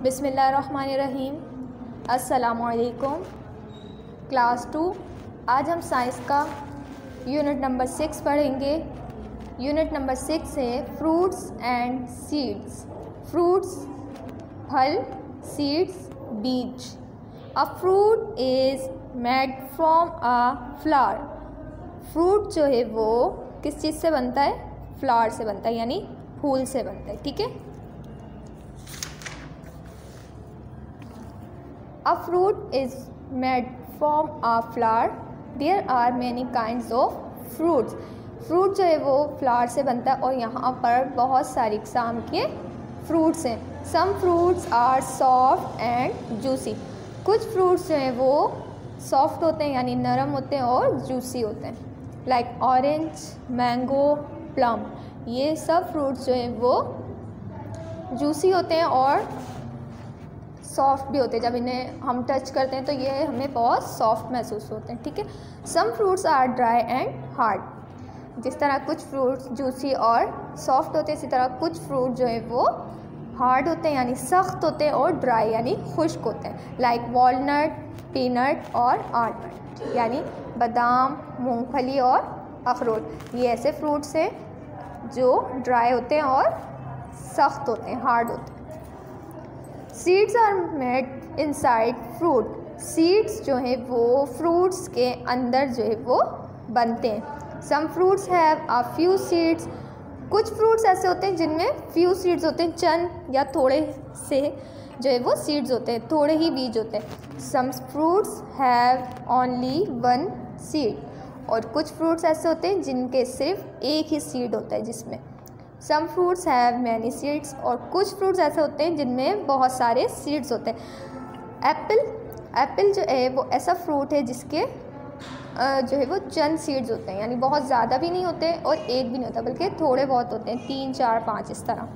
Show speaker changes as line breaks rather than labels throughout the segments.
बिस्मिल्लाहिर्रहमानिर्रहीम। अस्सलामुअलैकुम। क्लास 2। आज हम साइंस का यूनिट नंबर 6 पढ़ेंगे। यूनिट नंबर 6 है फ्रूट्स एंड सीड्स। फ्रूट्स फल, सीड्स बीज। A fruit is made from a flower. Fruit जो है वो किस चीज़ से बनता है? फ्लावर से बनता है, यानी फूल से बनता है। ठीक है। A fruit is made from a flower. There are many kinds of fruits. Fruit जो है वो फ्लावर से बनता है और यहाँ पर बहुत सारी किस्म के फ्रूट्स हैं। Some fruits are soft and juicy. कुछ फ्रूट्स जो हैं वो सॉफ्ट होते हैं यानी नरम होते हैं और जूसी होते हैं। Like orange, mango, plum. ये सब फ्रूट्स जो हैं वो जूसी होते हैं और सॉफ्ट भी होते हैं। जब इन्हें हम टच करते हैं तो ये हमें बहुत सॉफ्ट महसूस होते हैं। ठीक है। Some fruits are dry and hard. जिस तरह कुछ फ्रूट्स जूसी और सॉफ्ट होते हैं, इसी तरह कुछ फ्रूट जो है वो हार्ड होते हैं यानी सख्त होते हैं और ड्राई यानी खुश्क होते हैं। लाइक वॉलनट, पीनट और आलमंड, यानी बादाम, मूंगफली और अखरोट। ये ऐसे फ्रूट्स हैं जो ड्राई होते हैं और सख्त होते हैं, हार्ड होते हैं। Seeds are made inside fruit. Seeds जो है वो फ्रूट्स के अंदर जो है वो बनते हैं। Some fruits have a few seeds. कुछ फ्रूट्स ऐसे होते हैं जिनमें फ्यू सीड्स होते हैं, चंद या थोड़े से जो है वो सीड्स होते हैं, थोड़े ही बीज होते हैं। Some fruits have only one seed. और कुछ फ्रूट्स ऐसे होते हैं जिनके सिर्फ एक ही सीड होता है जिसमें। Some fruits have many seeds. और कुछ फ्रूट्स ऐसे होते हैं जिनमें बहुत सारे सीड्स होते हैं। एप्पल जो है वो ऐसा फ्रूट है जिसके जो है वो चंद सीड्स होते हैं, यानी बहुत ज़्यादा भी नहीं होते और एक भी नहीं होता, बल्कि थोड़े बहुत होते हैं, 3, 4, 5 इस तरह।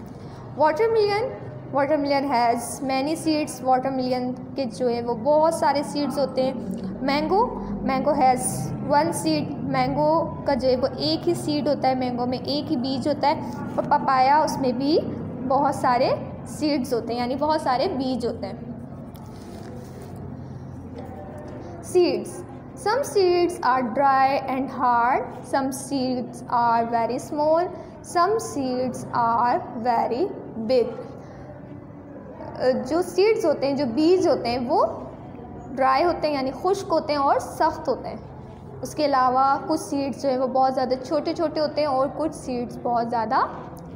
Watermelon has many seeds. Watermelon के जो है वो बहुत सारे सीड्स होते हैं। Mango has one seed. Mango का जो है वो एक ही सीड होता है, मैंगो में एक ही बीज होता है। और पपाया, उसमें भी बहुत सारे सीड्स होते हैं यानी बहुत सारे बीज होते हैं। Seeds. Some seeds are dry and hard. Some seeds are very small. Some seeds are very big. जो सीड्स होते हैं, जो बीज होते हैं, वो ड्राई होते हैं यानी खुश्क होते हैं और सख्त होते हैं। उसके अलावा कुछ सीड्स जो है वो बहुत ज़्यादा छोटे छोटे होते हैं और कुछ सीड्स बहुत ज़्यादा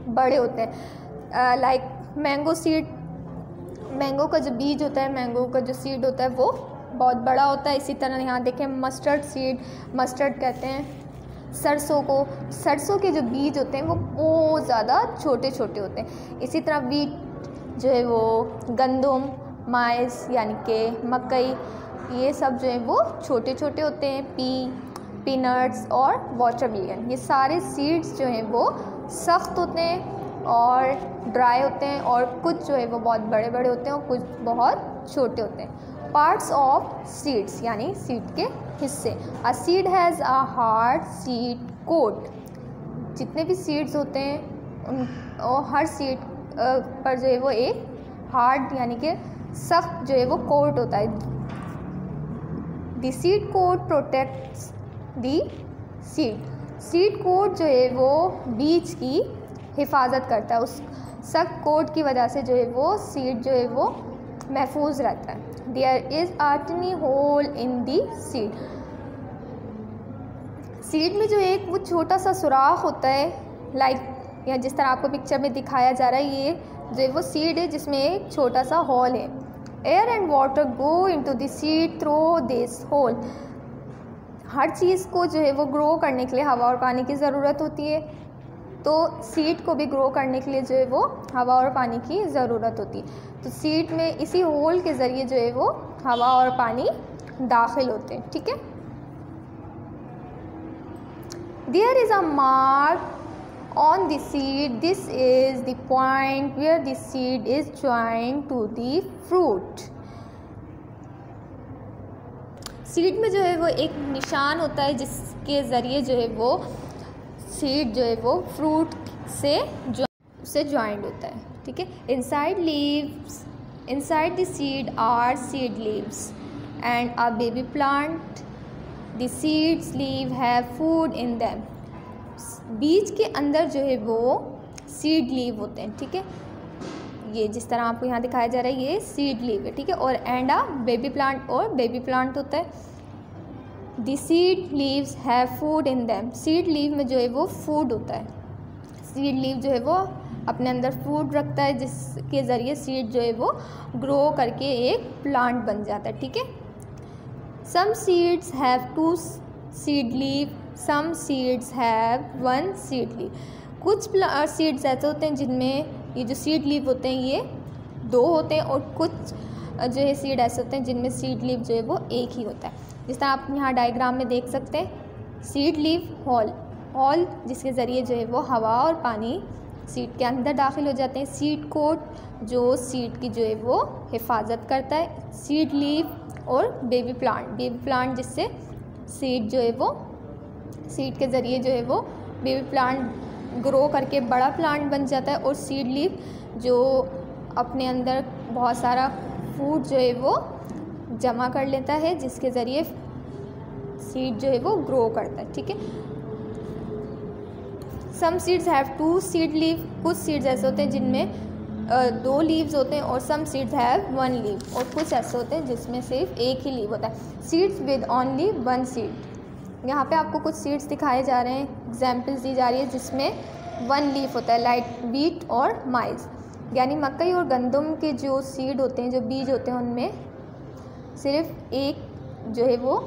बड़े होते हैं। Like mango seed. मैंगो का जो बीज होता है, मैंगो का जो सीड होता है वो बहुत बड़ा होता है। इसी तरह यहाँ देखें मस्टर्ड सीड, मस्टर्ड कहते हैं सरसों को। सरसों के जो बीज होते हैं वो बहुत ज़्यादा छोटे छोटे होते हैं। इसी तरह वीट जो है वो, गंदम, माइस यानी कि मकई, ये सब जो है वो छोटे छोटे होते हैं। पीनट्स और वाटरमेलन, ये सारे सीड्स जो हैं वो सख्त होते हैं और ड्राई होते हैं। और कुछ जो है वो बहुत बड़े बड़े होते हैं और कुछ बहुत छोटे होते हैं। पार्ट्स ऑफ सीड्स यानी सीड के हिस्से। A seed has a hard seed coat. जितने भी सीड्स होते हैं और हर सीड पर जो है वो एक हार्ड यानी कि सख्त जो है वो कोट होता है। The seed coat protects the seed. Seed coat जो है वो बीज की हिफाजत करता है। उस सख्त कोट की वजह से जो है वो सीड जो है वो महफूज रहता है। There is a tiny hole in the seed. Seed में जो एक वो छोटा सा सुराख होता है, लाइक या जिस तरह आपको पिक्चर में दिखाया जा रहा है, ये जो है वो सीड है जिसमें एक छोटा सा होल है। Air and water go into the seed through this hole. हर चीज़ को जो है वो ग्रो करने के लिए हवा और पानी की ज़रूरत होती है, तो सीड को भी ग्रो करने के लिए जो है वो हवा और पानी की ज़रूरत होती है। तो सीड में इसी होल के ज़रिए जो है वो हवा और पानी दाखिल होते हैं। ठीक है। There is a mark on the seed. This is the point where the seed is joined to the fruit. Seed में जो है वो एक निशान होता है जिसके ज़रिए जो है वो सीड जो है वो फ्रूट से ज्वाइंट होता है। ठीक है। Inside leaves Inside the seed are seed leaves and a baby plant. The seeds leaf have food in them. बीज के अंदर जो है वो सीड लीव होते हैं, ठीक है। ये जिस तरह आपको यहाँ दिखाया जा रहा है ये सीड लीव है, ठीक है। और एंड अ बेबी प्लांट, और बेबी प्लांट होता है। The seed leaves have food in them. Seed leave में जो है वो फूड होता है। सीड लीव जो है वो अपने अंदर फूड रखता है, जिसके ज़रिए सीड जो है वो ग्रो करके एक प्लांट बन जाता है, ठीक है। Some seeds have 2 seed leave, some seeds have 1 seed leave. कुछ सीड्स ऐसे होते हैं जिनमें ये जो सीड लीव होते हैं ये 2 होते हैं, और कुछ जो है सीड ऐसे होते हैं जिनमें सीड लीव जो है वो एक ही होता है। जिस तरह आप यहाँ डायग्राम में देख सकते हैं, सीड लीव होल जिसके ज़रिए जो है वो हवा और पानी सीड के अंदर दाखिल हो जाते हैं। सीड कोट जो सीड की जो है वो हिफाजत करता है। सीड लीव और बेबी प्लांट जिससे सीड जो है वो सीड के ज़रिए जो है वो बेबी प्लांट ग्रो करके बड़ा प्लांट बन जाता है। और सीड लीव जो अपने अंदर बहुत सारा फूड जो है वो जमा कर लेता है, जिसके ज़रिए सीड जो है वो ग्रो करता है, ठीक है। Some seeds have 2 seed leave. कुछ सीड्स ऐसे होते हैं जिनमें 2 लीव्स होते हैं, और सम सीड्स हैव 1 लीव। और कुछ ऐसे होते हैं जिसमें सिर्फ एक ही लीव होता है। Seeds with only 1 seed. यहाँ पे आपको कुछ सीड्स दिखाए जा रहे हैं, एग्जाम्पल्स दी जा रही है जिसमें 1 लीफ होता है, लाइक व्हीट और माइज। यानी मकई और गंदम के जो सीड होते हैं, जो बीज होते हैं, उनमें सिर्फ एक जो है वो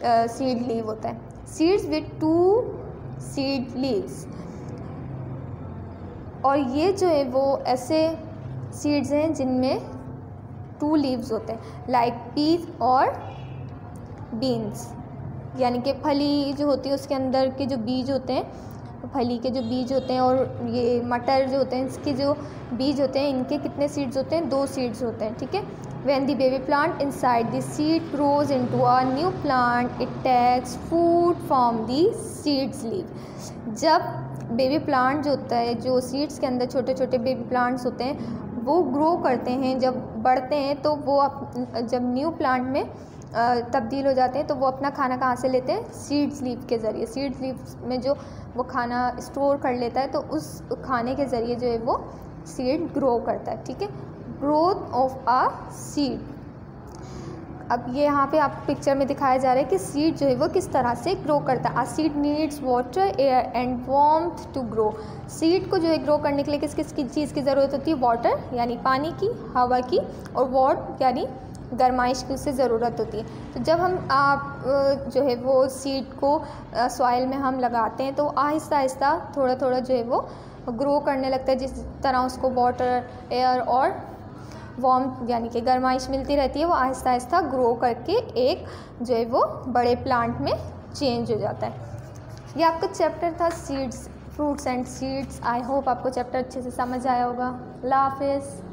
सीड लीव होता है। Seeds with 2 seed leaves. और ये जो है वो ऐसे सीड्स हैं जिनमें 2 लीव्स होते हैं, लाइक पीज और बीन्स। यानी कि फली जो होती है उसके अंदर के जो बीज होते हैं, फली के जो बीज होते हैं, और ये मटर जो होते हैं इसके जो बीज होते हैं, इनके कितने सीड्स होते हैं? 2 सीड्स होते हैं, ठीक है। When the baby plant inside the seed grows into a new plant, it takes food from the seeds leaf. जब बेबी प्लांट जो होता है, जो सीड्स के अंदर छोटे छोटे बेबी प्लांट्स होते हैं, वो ग्रो करते हैं, जब बढ़ते हैं तो वो जब न्यू प्लांट में तब्दील हो जाते हैं तो वो अपना खाना कहाँ से लेते हैं? सीड्स लीफ के ज़रिए। सीड्स लीफ में जो वो खाना स्टोर कर लेता है, तो उस खाने के ज़रिए जो है वो सीड ग्रो करता है, ठीक है। Growth of a seed. अब ये यहाँ पे आप पिक्चर में दिखाया जा रहा है कि सीड जो है वो किस तरह से ग्रो करता है। A seed needs water, air and warmth to grow. Seed को जो है ग्रो करने के लिए किस किस की चीज़ की ज़रूरत होती है? वाटर यानी पानी की, हवा की, और वार्म यानी गर्माइश की उससे ज़रूरत होती है। तो जब हम जो है वो सीड को सॉइल में हम लगाते हैं तो आहिस्ता आहिस्ता थोड़ा थोड़ा जो है वो ग्रो करने लगता है। जिस तरह उसको वाटर, एयर और वार्म यानी कि गर्माइश मिलती रहती है, वो आहिस्ता आहिस्ता ग्रो करके एक जो है वो बड़े प्लांट में चेंज हो जाता है। ये आपका चैप्टर था seeds, fruits and seeds. I hope आपको चैप्टर अच्छे से समझ आया होगा। अल्लाह हाफिज़।